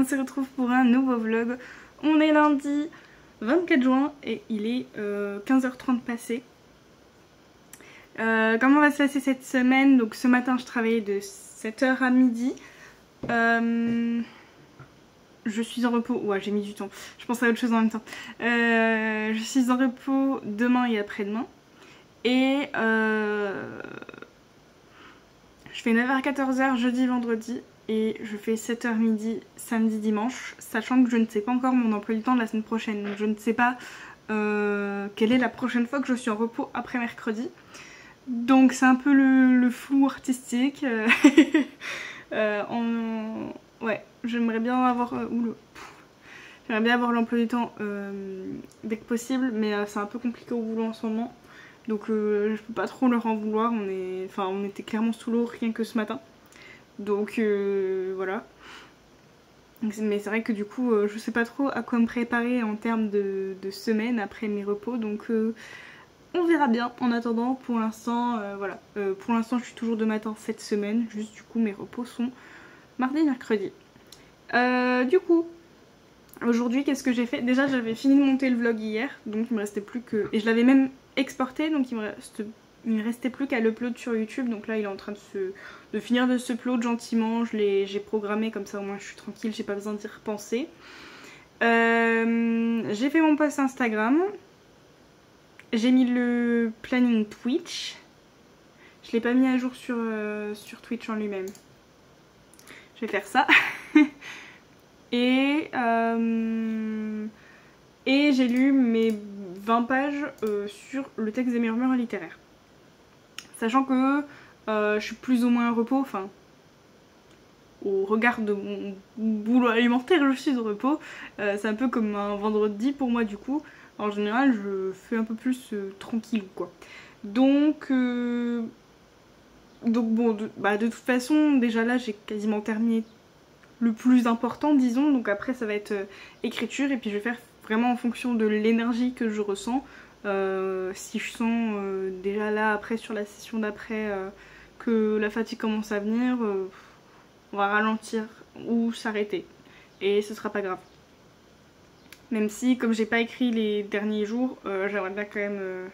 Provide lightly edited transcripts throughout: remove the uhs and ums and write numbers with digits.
on se retrouve pour un nouveau vlog. On est lundi 24 juin et il est 15h30 passé. Comment va se passer cette semaine? Donc ce matin je travaillais de 7h à midi. Je suis en repos. Ouais, j'ai mis du temps. Je pense à autre chose en même temps. Je suis en repos demain et après-demain. Et je fais 9h à 14h jeudi, vendredi. Et je fais 7h midi samedi, dimanche. Sachant que je ne sais pas encore mon emploi du temps de la semaine prochaine. Donc je ne sais pas quelle est la prochaine fois que je suis en repos après mercredi. Donc c'est un peu le flou artistique. Ouais, j'aimerais bien avoir j'aimerais bien avoir l'emploi du temps dès que possible, mais c'est un peu compliqué au boulot en ce moment. Donc je peux pas trop leur en vouloir. On était clairement sous l'eau rien que ce matin. Donc voilà. Mais c'est vrai que du coup je sais pas trop à quoi me préparer en termes de semaine après mes repos. Donc on verra bien. En attendant, pour l'instant, voilà. Pour l'instant, je suis toujours de matin cette semaine. Juste du coup, mes repos sont mardi, mercredi. Du coup, aujourd'hui, qu'est-ce que j'ai fait? Déjà, j'avais fini de monter le vlog hier, donc il me restait plus que... Et je l'avais même exporté, donc il me restait plus qu'à l'upload sur YouTube. Donc là, il est en train de finir de s'upload gentiment. J'ai programmé comme ça, au moins je suis tranquille, j'ai pas besoin d'y repenser. J'ai fait mon post Instagram. J'ai mis le planning Twitch. Je l'ai pas mis à jour sur Twitch en lui-même. Je vais faire ça. Et j'ai lu mes 20 pages sur le texte des murmures littéraires. Sachant que je suis plus ou moins en repos, enfin au regard de mon boulot alimentaire, je suis au repos. C'est un peu comme un vendredi pour moi du coup. En général, je fais un peu plus tranquille quoi. Donc bon, de toute façon, déjà là, j'ai quasiment terminé le plus important, disons. Donc après, ça va être écriture. Et puis je vais faire vraiment en fonction de l'énergie que je ressens. Si je sens déjà là, après, sur la session d'après, que la fatigue commence à venir, on va ralentir ou s'arrêter. Et ce sera pas grave. Même si, comme j'ai pas écrit les derniers jours, j'aimerais bien quand même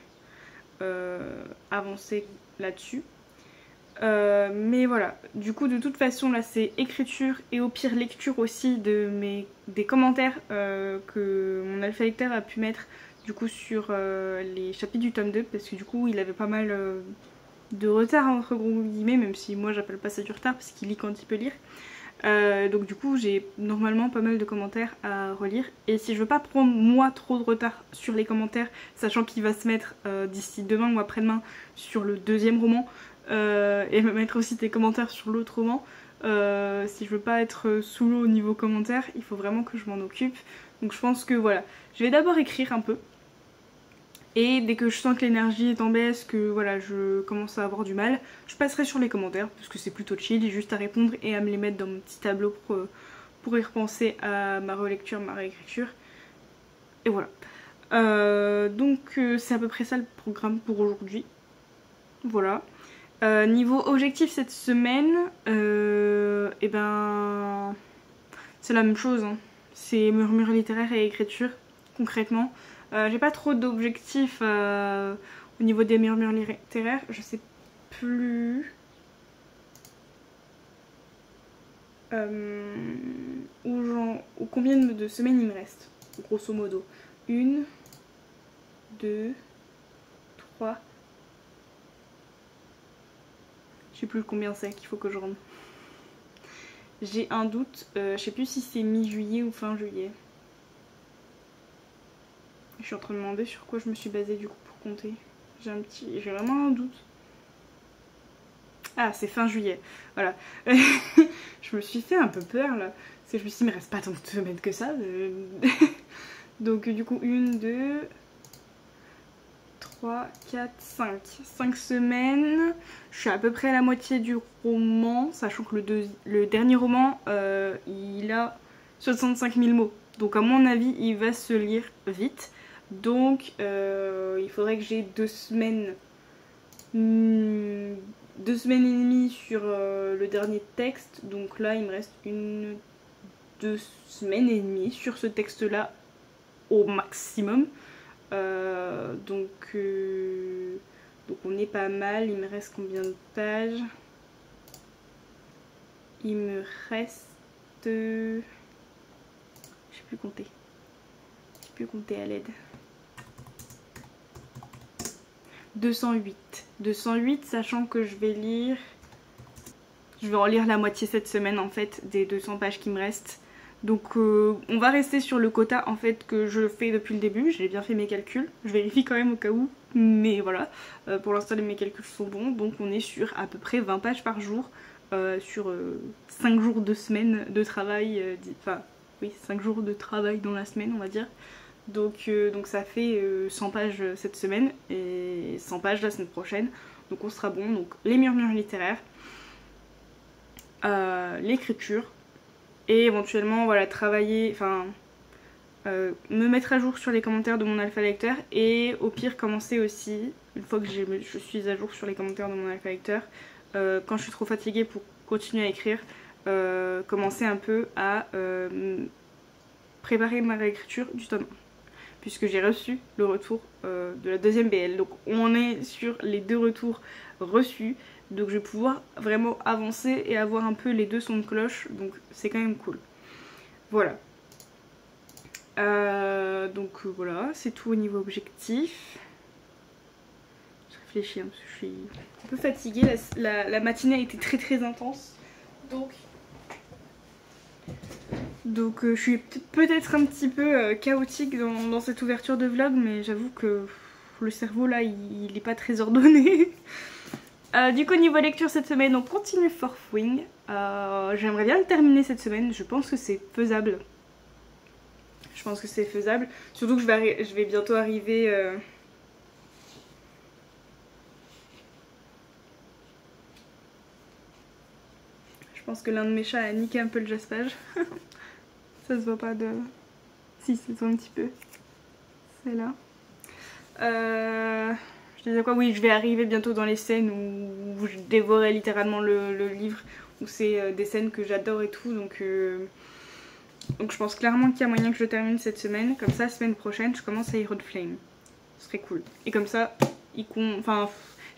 avancer là-dessus. Mais voilà, du coup de toute façon là c'est écriture et au pire lecture aussi des commentaires que mon alpha lecteur a pu mettre du coup sur les chapitres du tome 2, parce que du coup il avait pas mal de retard entre gros guillemets, même si moi j'appelle pas ça du retard parce qu'il lit quand il peut lire. Donc du coup j'ai normalement pas mal de commentaires à relire, et si je veux pas prendre moi trop de retard sur les commentaires, sachant qu'il va se mettre d'ici demain ou après-demain sur le deuxième roman, et me mettre aussi des commentaires sur l'autre roman, si je veux pas être sous l'eau au niveau commentaire, il faut vraiment que je m'en occupe. Donc je pense que voilà, je vais d'abord écrire un peu, et dès que je sens que l'énergie est en baisse, que voilà, je commence à avoir du mal, je passerai sur les commentaires parce que c'est plutôt chill, j'ai juste à répondre et à me les mettre dans mon petit tableau pour y repenser à ma relecture, ma réécriture. Et voilà. Donc c'est à peu près ça le programme pour aujourd'hui. Voilà. Niveau objectif cette semaine, et ben c'est la même chose, hein. C'est murmure littéraire et écriture concrètement. J'ai pas trop d'objectifs au niveau des murmures littéraires, je sais plus combien de semaines il me reste, grosso modo. 1, 2, 3. Je sais plus combien c'est qu'il faut que je rende. J'ai un doute, je sais plus si c'est mi-juillet ou fin juillet. Je suis en train de me demander sur quoi je me suis basée du coup pour compter. J'ai vraiment un doute. Ah, c'est fin juillet, voilà. Je me suis fait un peu peur là, parce que je me suis dit, mais reste pas tant de semaines que ça. Donc du coup, 1, 2, 3, 4, 5. 5 semaines. Je suis à peu près à la moitié du roman, sachant que le dernier roman, il a 65 000 mots. Donc à mon avis, il va se lire vite. Donc il faudrait que j'ai 2 semaines. 2 semaines et demie sur le dernier texte. Donc là, il me reste 1, 2 semaines et demie sur ce texte-là au maximum. Donc on est pas mal. Il me reste combien de pages? Il me reste... je sais plus compter. Je sais plus compter à l'aide. 208. 208, sachant que je vais lire... Je vais en lire la moitié cette semaine en fait, des 200 pages qui me restent. Donc on va rester sur le quota en fait que je fais depuis le début. J'ai bien fait mes calculs, je vérifie quand même au cas où. Mais voilà, pour l'instant mes calculs sont bons. Donc on est sur à peu près 20 pages par jour. Sur 5 jours de semaine de travail. Enfin oui, 5 jours de travail dans la semaine on va dire. Donc ça fait 100 pages cette semaine et 100 pages la semaine prochaine. Donc on sera bon. Donc les murmures littéraires. L'écriture et éventuellement voilà travailler, enfin me mettre à jour sur les commentaires de mon alpha lecteur et au pire commencer aussi, une fois que je suis à jour sur les commentaires de mon alpha lecteur, quand je suis trop fatiguée pour continuer à écrire, commencer un peu à préparer ma réécriture du tome 1 puisque j'ai reçu le retour de la deuxième BL, donc on est sur les 2 retours reçus. Donc je vais pouvoir vraiment avancer et avoir un peu les 2 sons de cloche. Donc c'est quand même cool. Voilà. Donc voilà, c'est tout au niveau objectif. Je réfléchis parce que je suis un peu fatiguée. La matinée a été très très intense. Donc je suis peut-être un petit peu chaotique dans cette ouverture de vlog. Mais j'avoue que le cerveau là il est pas très ordonné. Du coup niveau lecture cette semaine on continue Fourth Wing. J'aimerais bien le terminer cette semaine, je pense que c'est faisable. Je pense que c'est faisable, surtout que je vais bientôt arriver... Je pense que l'un de mes chats a niqué un peu le jaspage. Ça se voit pas de... Si, ça se voit un petit peu. C'est là. Je disais quoi? Oui, je vais arriver bientôt dans les scènes où je dévorais littéralement le livre, où c'est des scènes que j'adore et tout, donc je pense clairement qu'il y a moyen que je le termine cette semaine. Comme ça, semaine prochaine, je commence à Hero de Flame. Ce serait cool. Et comme ça, il compte, enfin,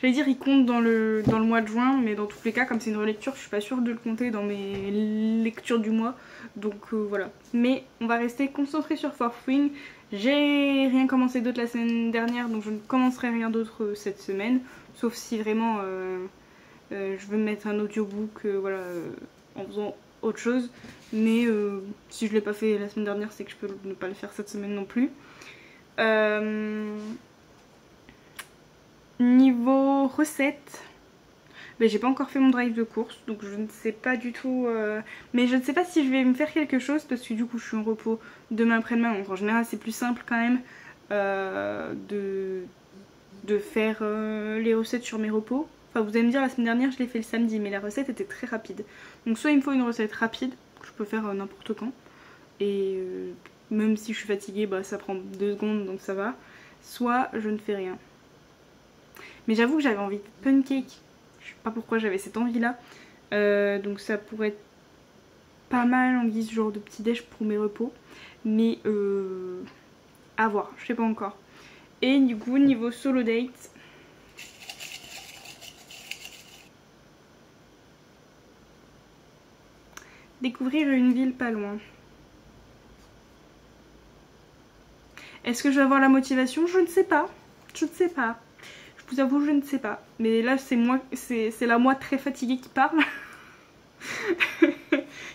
j'allais dire il compte dans le mois de juin, mais dans tous les cas, comme c'est une relecture, je suis pas sûre de le compter dans mes lectures du mois, donc voilà. Mais on va rester concentré sur Fourth Wing. J'ai rien commencé d'autre la semaine dernière, donc je ne commencerai rien d'autre cette semaine, sauf si vraiment je veux mettre un audiobook voilà, en faisant autre chose. Mais si je l'ai pas fait la semaine dernière, c'est que je peux ne pas le faire cette semaine non plus. Niveau recettes, mais j'ai pas encore fait mon drive de course, donc je ne sais pas du tout. Mais je ne sais pas si je vais me faire quelque chose parce que du coup je suis en repos demain après-demain. Donc en général c'est plus simple quand même de faire les recettes sur mes repos. Enfin vous allez me dire la semaine dernière je l'ai fait le samedi, mais la recette était très rapide. Donc soit il me faut une recette rapide, que je peux faire n'importe quand. Et même si je suis fatiguée, bah, ça prend 2 secondes donc ça va. Soit je ne fais rien. Mais j'avoue que j'avais envie de pancake. Je sais pas pourquoi j'avais cette envie là. Donc ça pourrait être pas mal en guise genre de petit déj pour mes repos. Mais à voir, je sais pas encore. Et du coup niveau solo date, découvrir une ville pas loin. Est-ce que je vais avoir la motivation? Je ne sais pas. Je ne sais pas. Je vous avoue, je ne sais pas. Mais là, c'est moi, c'est la moi très fatiguée qui parle.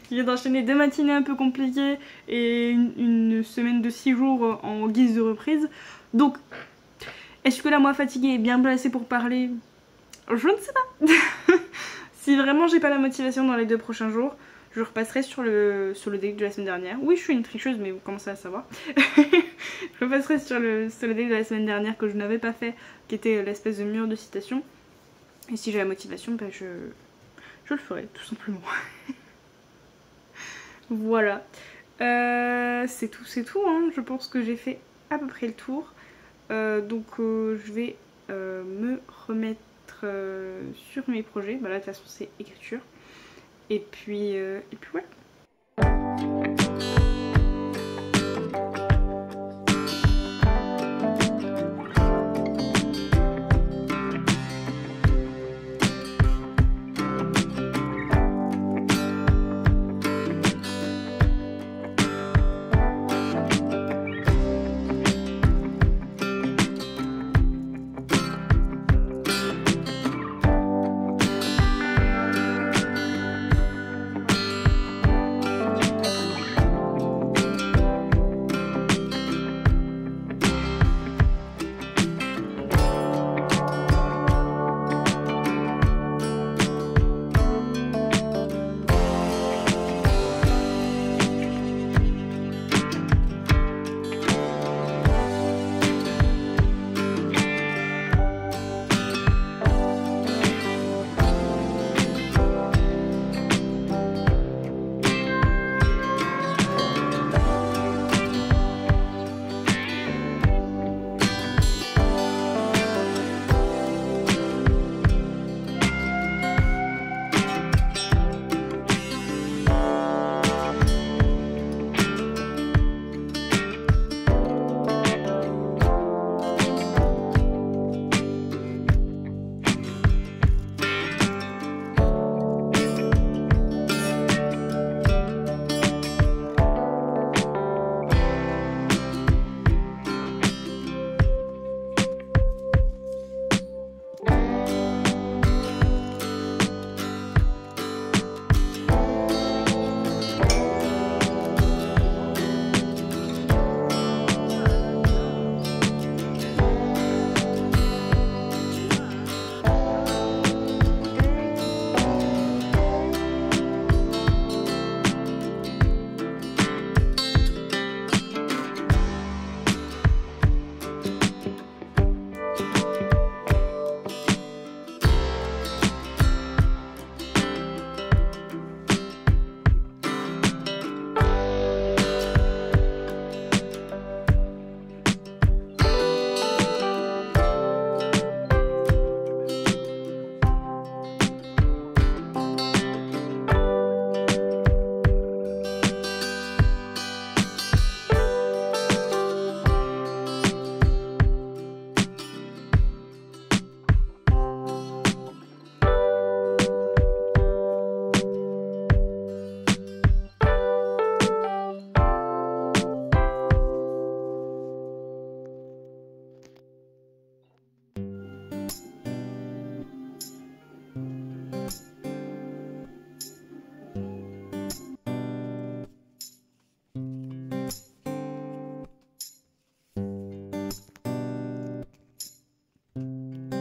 Qui vient d'enchaîner 2 matinées un peu compliquées et une semaine de 6 jours en guise de reprise. Donc, est-ce que la moi fatiguée est bien placée pour parler? Je ne sais pas. Si vraiment j'ai pas la motivation dans les 2 prochains jours, je repasserai sur le date de la semaine dernière. Oui, je suis une tricheuse, mais vous commencez à savoir. Je repasserai sur le date de la semaine dernière que je n'avais pas fait, qui était l'espèce de mur de citation. Et si j'ai la motivation, bah je le ferai, tout simplement. Voilà. C'est tout, hein. Je pense que j'ai fait à peu près le tour. Donc je vais me remettre sur mes projets. Bah là, de toute façon, c'est écriture. Et puis voilà.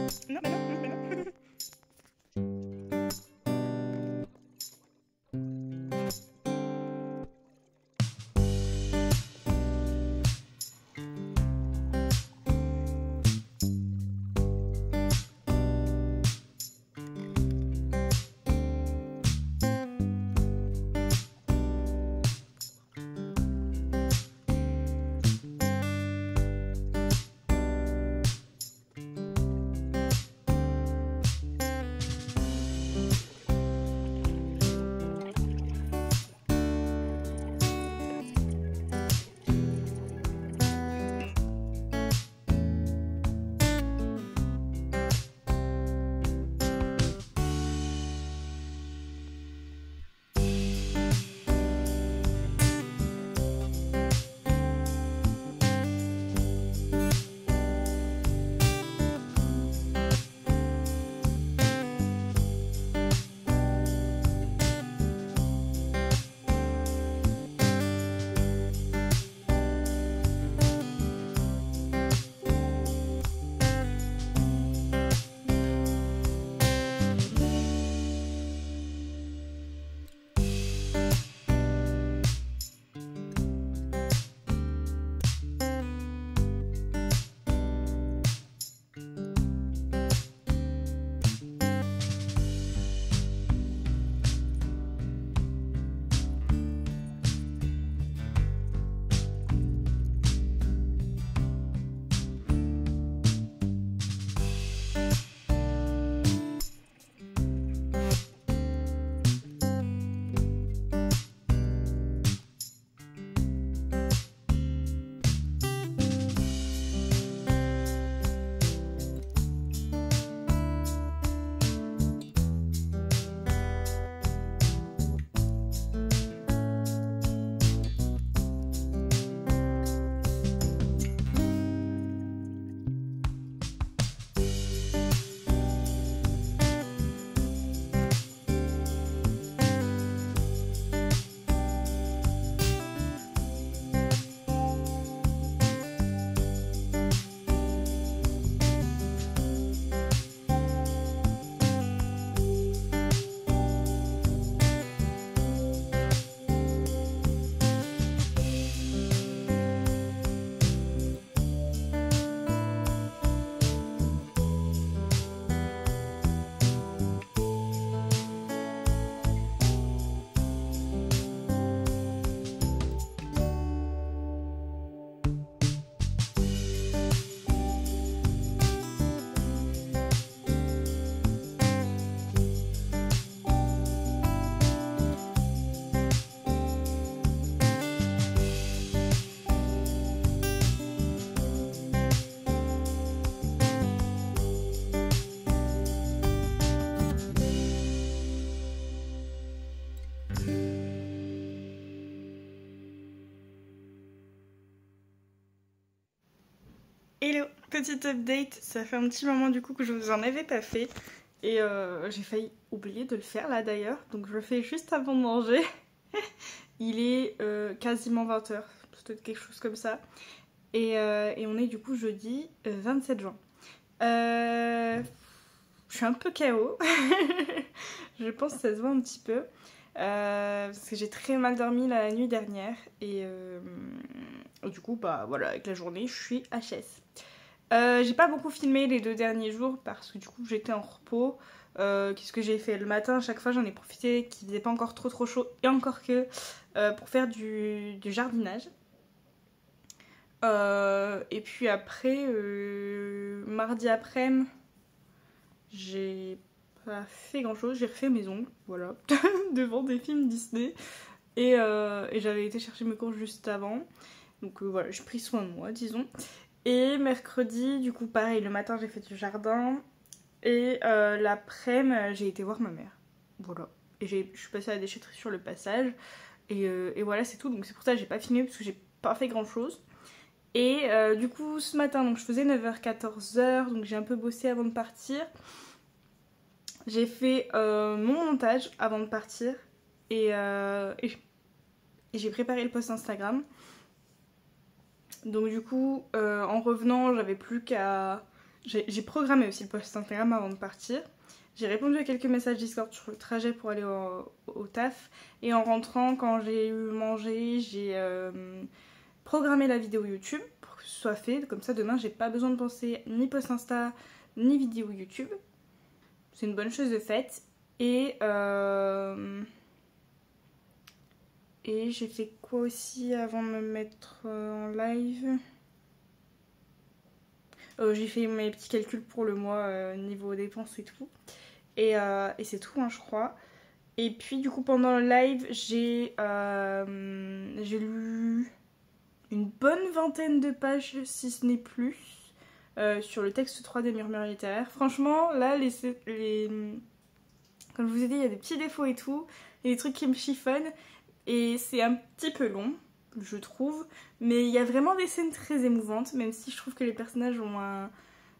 Non, bah non, bah non. Hello, petite update, ça fait un petit moment du coup que je vous en avais pas fait et j'ai failli oublier de le faire là d'ailleurs, donc je le fais juste avant de manger. Il est quasiment 20h, peut-être quelque chose comme ça, et on est du coup jeudi 27 juin. Je suis un peu KO, je pense que ça se voit un petit peu. Parce que j'ai très mal dormi la nuit dernière et du coup bah voilà, avec la journée je suis HS. J'ai pas beaucoup filmé les 2 derniers jours parce que du coup j'étais en repos. Qu'est-ce que j'ai fait le matin? À chaque fois j'en ai profité qu'il faisait pas encore trop chaud et encore que pour faire du jardinage. Et puis après mardi après-midi j'ai pas fait grand chose, j'ai refait mes ongles, voilà, devant des films Disney. Et j'avais été chercher mes courses juste avant. Donc voilà, j'ai pris soin de moi, disons. Et mercredi, du coup, pareil, le matin j'ai fait du jardin. Et l'après-midi, j'ai été voir ma mère. Voilà. Et je suis passée à la déchetterie sur le passage. Et voilà, c'est tout. Donc c'est pour ça que j'ai pas filmé parce que j'ai pas fait grand chose. Et du coup, ce matin, donc je faisais 9h-14h. Donc j'ai un peu bossé avant de partir. J'ai fait mon montage avant de partir. Et j'ai préparé le post Instagram. Donc du coup, en revenant, j'avais plus qu'à J'ai programmé aussi le post Instagram avant de partir. J'ai répondu à quelques messages Discord sur le trajet pour aller au taf. Et en rentrant, quand j'ai eu mangé, j'ai programmé la vidéo YouTube pour que ce soit fait. Comme ça, demain, j'ai pas besoin de penser ni post Insta, ni vidéo YouTube. C'est une bonne chose de faite. Et j'ai fait quoi aussi avant de me mettre en live? J'ai fait mes petits calculs pour le mois niveau dépenses et tout. Et c'est tout, hein, je crois. Et puis, du coup, pendant le live, j'ai lu une bonne vingtaine de pages, si ce n'est plus, sur le texte 3 des Murmures littéraires. Franchement, là, comme je vous ai dit, il y a des petits défauts et tout. Il y a des trucs qui me chiffonnent. Et c'est un petit peu long, je trouve. Mais il y a vraiment des scènes très émouvantes, même si je trouve que les personnages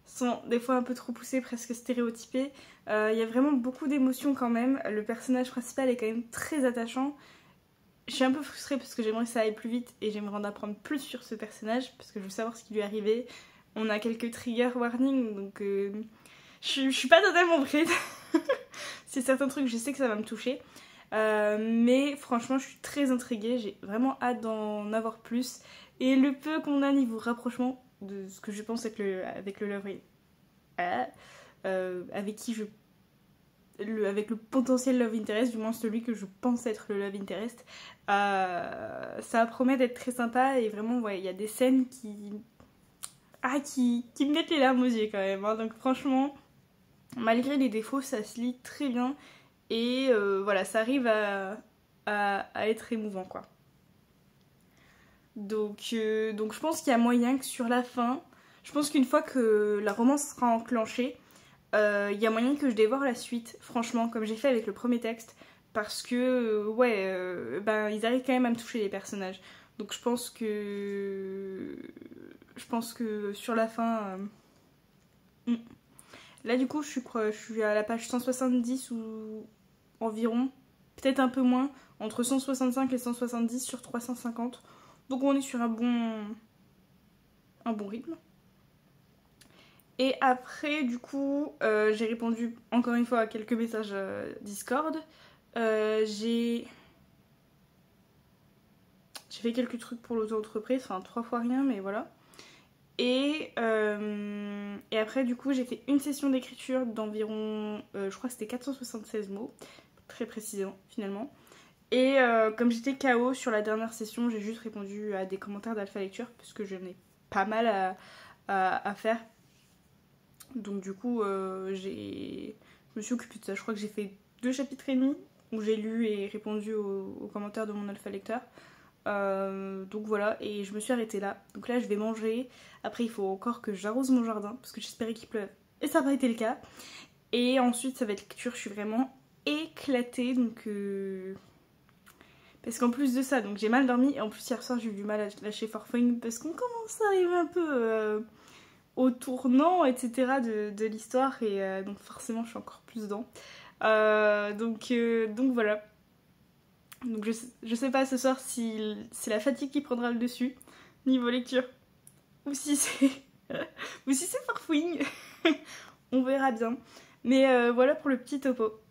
sont des fois un peu trop poussés, presque stéréotypés. Il y a vraiment beaucoup d'émotions quand même. Le personnage principal est quand même très attachant. Je suis un peu frustrée parce que j'aimerais que ça aille plus vite et j'aimerais en apprendre plus sur ce personnage parce que je veux savoir ce qui lui est arrivé. On a quelques trigger warnings, donc je suis pas totalement prête. C'est certains trucs, je sais que ça va me toucher. Mais franchement, je suis très intriguée. J'ai vraiment hâte d'en avoir plus. Et le peu qu'on a niveau rapprochement de ce que je pense avec le Love avec le potentiel Love Interest, du moins celui que je pense être le Love Interest, ça promet d'être très sympa. Et vraiment, ouais, il y a des scènes qui me mettent les larmes aux yeux quand même, hein. Donc franchement, malgré les défauts, ça se lit très bien. Et voilà, ça arrive à être émouvant, quoi. Donc je pense qu'il y a moyen que sur la fin, je pense qu'une fois que la romance sera enclenchée, il y a moyen que je dévore la suite, franchement, comme j'ai fait avec le premier texte, parce que, ils arrivent quand même à me toucher, les personnages. Donc je pense que sur la fin... Là, du coup, je suis à la page 170 ou environ, peut-être un peu moins, entre 165 et 170 sur 350. Donc on est sur un bon rythme. Et après, du coup, j'ai répondu encore une fois à quelques messages Discord. J'ai fait quelques trucs pour l'auto-entreprise, enfin 3 fois rien, mais voilà. Et après, du coup, j'ai fait une session d'écriture d'environ, je crois que c'était 476 mots, très précisément, finalement. Et comme j'étais KO sur la dernière session, j'ai juste répondu à des commentaires d'Alpha Lecture, parce que j'en ai pas mal à faire. Donc du coup, je me suis occupée de ça. Je crois que j'ai fait 2 chapitres et demi, où j'ai lu et répondu aux commentaires de mon Alpha Lecteur. Donc voilà, et je me suis arrêtée là. Donc là, je vais manger. Après, il faut encore que j'arrose mon jardin, parce que j'espérais qu'il pleuve. Et ça n'a pas été le cas. Et ensuite, ça va être lecture. Je suis vraiment éclatée, donc... Parce qu'en plus de ça, donc j'ai mal dormi. Et en plus, hier soir, j'ai eu du mal à lâcher Forfouine, parce qu'on commence à arriver un peu au tournant, etc. de l'histoire. Et donc forcément, je suis encore plus dedans. Donc voilà. Donc je sais pas ce soir si c'est la fatigue qui prendra le dessus niveau lecture ou si c'est farfouille. On verra bien. Mais voilà pour le petit topo.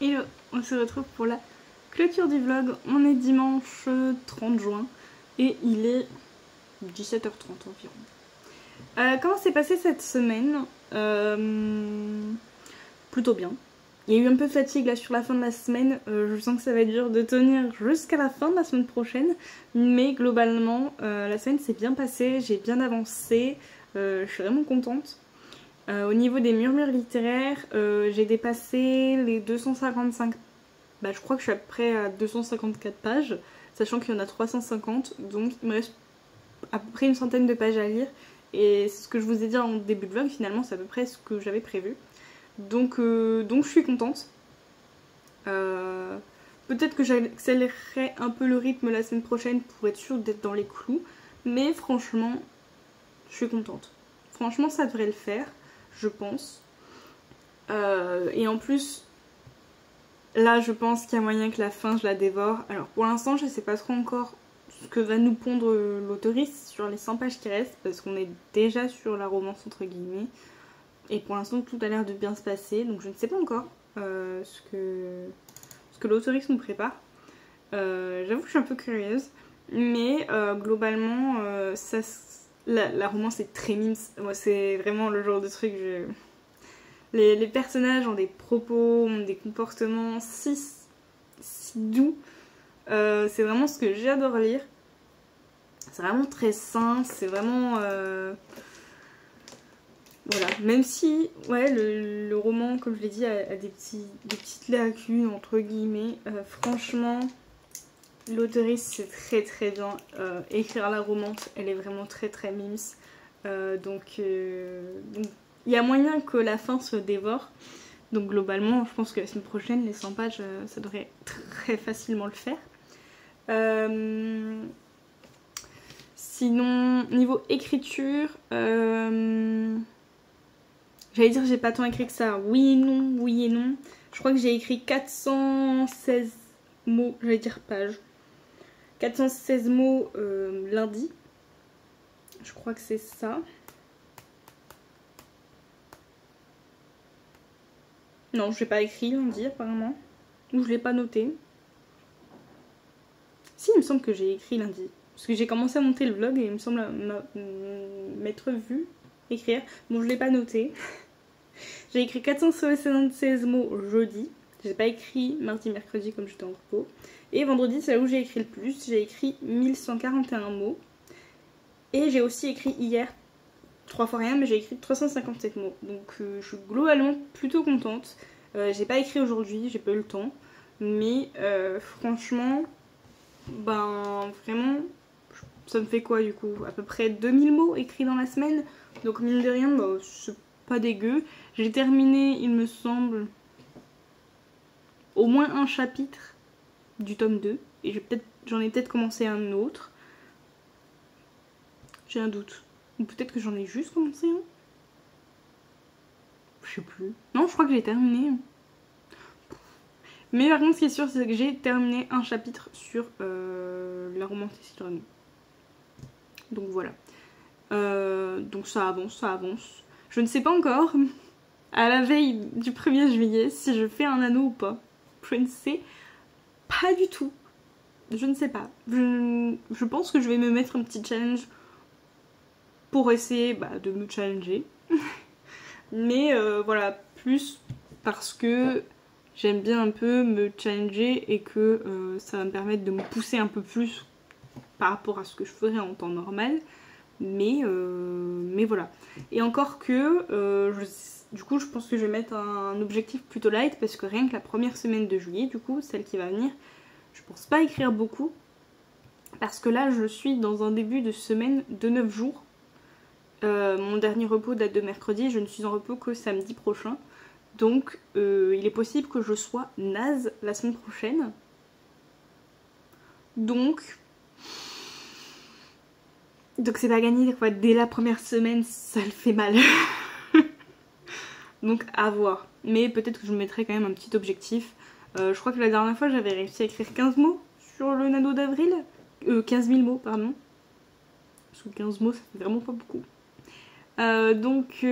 Hello, on se retrouve pour la clôture du vlog. On est dimanche 30 juin et il est 17h30 environ. Comment s'est passée cette semaine? Plutôt bien. Il y a eu un peu de fatigue là sur la fin de la semaine. Je sens que ça va être dur de tenir jusqu'à la fin de la semaine prochaine. Mais globalement, la semaine s'est bien passée, j'ai bien avancé. Je suis vraiment contente. Au niveau des murmures littéraires, j'ai dépassé les 255. Bah, je crois que je suis à peu près à 254 pages, sachant qu'il y en a 350, donc il me reste à peu près une centaine de pages à lire. Et ce que je vous ai dit en début de vlog, finalement, c'est à peu près ce que j'avais prévu. Donc je suis contente. Peut-être que j'accélérerai un peu le rythme la semaine prochaine pour être sûre d'être dans les clous, mais franchement, je suis contente. Franchement, ça devrait le faire, je pense. Et en plus, là, je pense qu'il y a moyen que la fin, je la dévore. Alors, pour l'instant, je sais pas trop encore ce que va nous pondre l'autoriste sur les 100 pages qui restent, parce qu'on est déjà sur la romance, entre guillemets. Et pour l'instant, tout a l'air de bien se passer, donc je ne sais pas encore ce que l'autoriste nous prépare. J'avoue que je suis un peu curieuse, mais globalement, la romance est très mimes. Moi, c'est vraiment le genre de truc... Les personnages ont des propos, ont des comportements si doux. C'est vraiment ce que j'adore lire. C'est vraiment très sain, c'est vraiment... Voilà, même si, ouais, le roman, comme je l'ai dit, a des petites lacunes, entre guillemets. Franchement, l'auteuriste, c'est très très bien. Écrire la romance, elle est vraiment très très mimes. Donc, il y a moyen que la fin se dévore. Donc globalement, je pense que la semaine prochaine, les 100 pages, ça devrait très facilement le faire. Sinon, niveau écriture... J'allais dire j'ai pas tant écrit que ça. Oui et non, oui et non. Je crois que j'ai écrit 416 mots, j'allais dire pages. 416 mots lundi. Je crois que c'est ça. Non, je l'ai pas écrit lundi apparemment. Ou je l'ai pas noté. Si, il me semble que j'ai écrit lundi. Parce que j'ai commencé à monter le vlog et il me semble m'être vu écrire. Bon, je l'ai pas noté. J'ai écrit 476 mots jeudi. J'ai pas écrit mardi, mercredi comme j'étais en repos. Et vendredi, c'est là où j'ai écrit le plus. J'ai écrit 1141 mots. Et j'ai aussi écrit hier, 3 fois rien, mais j'ai écrit 357 mots. Donc je suis globalement plutôt contente. J'ai pas écrit aujourd'hui, j'ai pas eu le temps. Mais franchement, ben vraiment, ça me fait quoi du coup? À peu près 2000 mots écrits dans la semaine. Donc mine de rien, bah, c'est pas dégueu. J'ai terminé, il me semble, au moins un chapitre du tome 2. Et j'en ai peut-être commencé un autre. J'ai un doute. Ou peut-être que j'en ai juste commencé un. Je sais plus. Non, je crois que j'ai terminé. Mais par contre, ce qui est sûr, c'est que j'ai terminé un chapitre sur la romance des dragons. Donc voilà. Donc ça avance, ça avance. Je ne sais pas encore, à la veille du 1er juillet, si je fais un anneau ou pas. Je ne sais pas du tout. Je ne sais pas. Je pense que je vais me mettre un petit challenge pour essayer de me challenger. Mais voilà, plus parce que j'aime bien un peu me challenger et que ça va me permettre de me pousser un peu plus par rapport à ce que je ferais en temps normal. Mais voilà. Et encore que, du coup, je pense que je vais mettre un objectif plutôt light parce que rien que la première semaine de juillet, du coup, celle qui va venir, je pense pas écrire beaucoup. Parce que là, je suis dans un début de semaine de 9 jours. Mon dernier repos date de mercredi, je ne suis en repos que samedi prochain. Donc, il est possible que je sois naze la semaine prochaine. Donc c'est pas gagné, quoi. Dès la première semaine, ça le fait mal. Donc à voir. Mais peut-être que je me mettrai quand même un petit objectif. Je crois que la dernière fois, j'avais réussi à écrire 15 mots sur le nano d'avril. 15 000 mots, pardon. Parce que 15 mots, ça fait vraiment pas beaucoup. Donc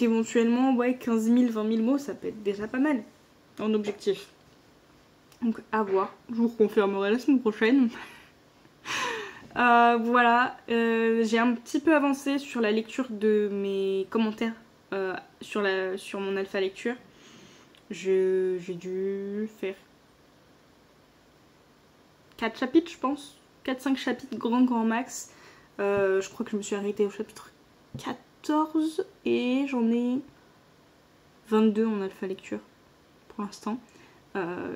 éventuellement, ouais, 15 000, 20 000 mots, ça peut être déjà pas mal. en objectif. Donc à voir, je vous confirmerai la semaine prochaine. Voilà, j'ai un petit peu avancé sur la lecture de mes commentaires sur mon alpha lecture. J'ai dû faire 4 chapitres, je pense. 4-5 chapitres, grand max. Je crois que je me suis arrêtée au chapitre 14 et j'en ai 22 en alpha lecture pour l'instant.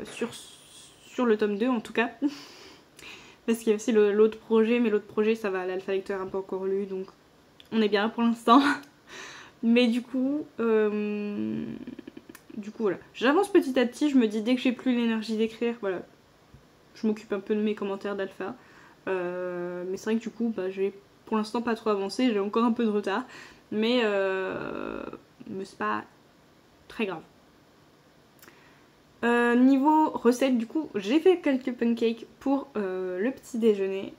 Sur le tome 2 en tout cas. Parce qu'il y a aussi l'autre projet, mais l'autre projet ça va, l'alpha lecteur un peu encore lu, donc on est bien pour l'instant. Mais du coup voilà, j'avance petit à petit, je me dis dès que j'ai plus l'énergie d'écrire, voilà, je m'occupe un peu de mes commentaires d'alpha. Mais c'est vrai que du coup, bah, j'ai pour l'instant pas trop avancé, j'ai encore un peu de retard, mais c'est pas très grave. Niveau recette, du coup, j'ai fait quelques pancakes pour le petit déjeuner.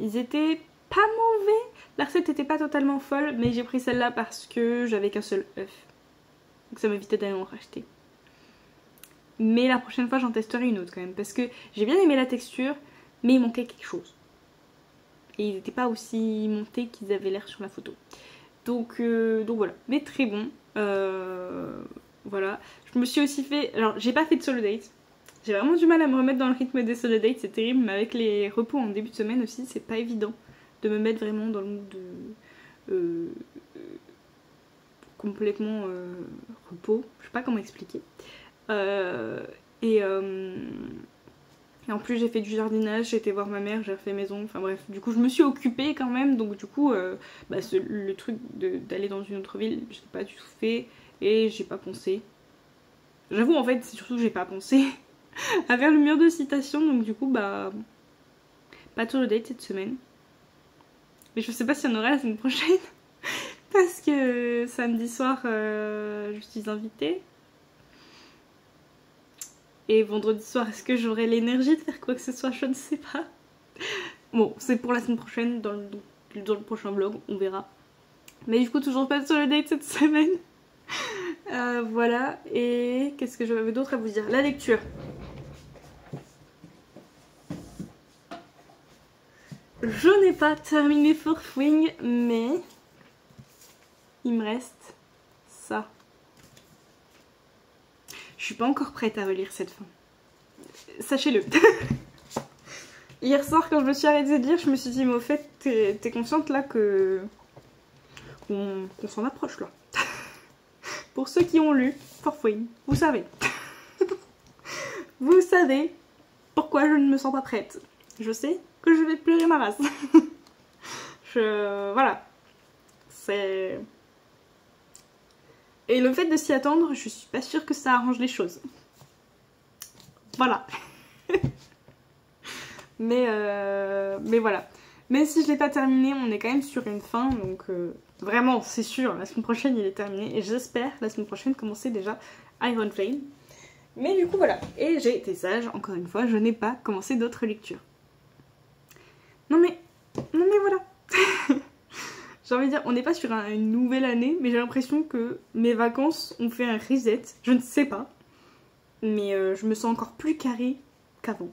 Ils étaient pas mauvais, la recette était pas totalement folle, mais j'ai pris celle-là parce que j'avais qu'un seul œuf. Donc ça m'évitait d'aller en racheter. Mais la prochaine fois, j'en testerai une autre quand même, parce que j'ai bien aimé la texture, mais il manquait quelque chose. Et ils n'étaient pas aussi montés qu'ils avaient l'air sur la photo. Donc voilà, mais très bon. Voilà, je me suis aussi fait... Alors, j'ai pas fait de solo date. J'ai vraiment du mal à me remettre dans le rythme des solo dates, c'est terrible. Mais avec les repos en début de semaine aussi, c'est pas évident de me mettre vraiment dans le mood de... complètement repos. Je sais pas comment expliquer. Et en plus j'ai fait du jardinage, j'ai été voir ma mère, j'ai refait maison, enfin bref, du coup je me suis occupée quand même, donc du coup le truc d'aller dans une autre ville, je l'ai pas du tout fait et j'ai pas pensé. J'avoue en fait c'est surtout que j'ai pas pensé à faire le mur de citation, donc du coup pas tout le date cette semaine. Mais je sais pas si on aura la semaine prochaine parce que samedi soir je suis invitée. Et vendredi soir, est-ce que j'aurai l'énergie de faire quoi que ce soit? Je ne sais pas. Bon, c'est pour la semaine prochaine, dans le prochain vlog, on verra. Mais du coup, toujours pas sur le date cette semaine. Voilà, et qu'est-ce que j'avais d'autre à vous dire? La lecture. Je n'ai pas terminé Fourth Wing, mais il me reste ça. Je suis pas encore prête à relire cette fin. Sachez-le. Hier soir, quand je me suis arrêtée de lire, je me suis dit, mais au fait, t'es consciente là qu'on s'en approche là. Pour ceux qui ont lu Fourth Wing, vous savez. Vous savez pourquoi je ne me sens pas prête. Je sais que je vais pleurer ma race. Voilà. C'est... Et le fait de s'y attendre, je suis pas sûre que ça arrange les choses. Voilà. mais voilà. Même si je l'ai pas terminé, on est quand même sur une fin. Donc vraiment, c'est sûr, la semaine prochaine il est terminé. Et j'espère la semaine prochaine commencer déjà Iron Flame. Mais du coup voilà. Et j'ai été sage, encore une fois, je n'ai pas commencé d'autres lectures. Non mais voilà. J'ai envie de dire, on n'est pas sur une nouvelle année, mais j'ai l'impression que mes vacances ont fait un reset. Je ne sais pas. Mais je me sens encore plus carrée qu'avant.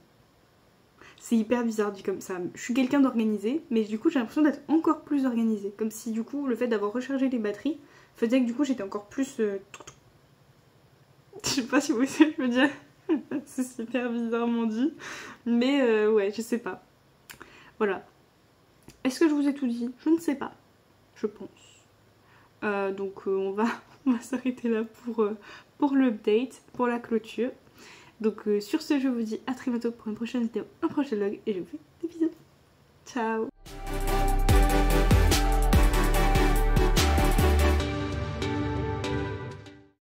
C'est hyper bizarre dit comme ça. Je suis quelqu'un d'organisé, mais du coup j'ai l'impression d'être encore plus organisée. Comme si du coup le fait d'avoir rechargé les batteries faisait que du coup j'étais encore plus... Je sais pas si vous voyez ce que je veux dire. C'est super bizarrement dit. Mais ouais, je sais pas. Voilà. Est-ce que je vous ai tout dit? Je ne sais pas. Je pense. Donc on va s'arrêter là pour l'update, pour la clôture. Donc sur ce, je vous dis à très bientôt pour une prochaine vidéo, un prochain vlog, et je vous fais des bisous. Ciao!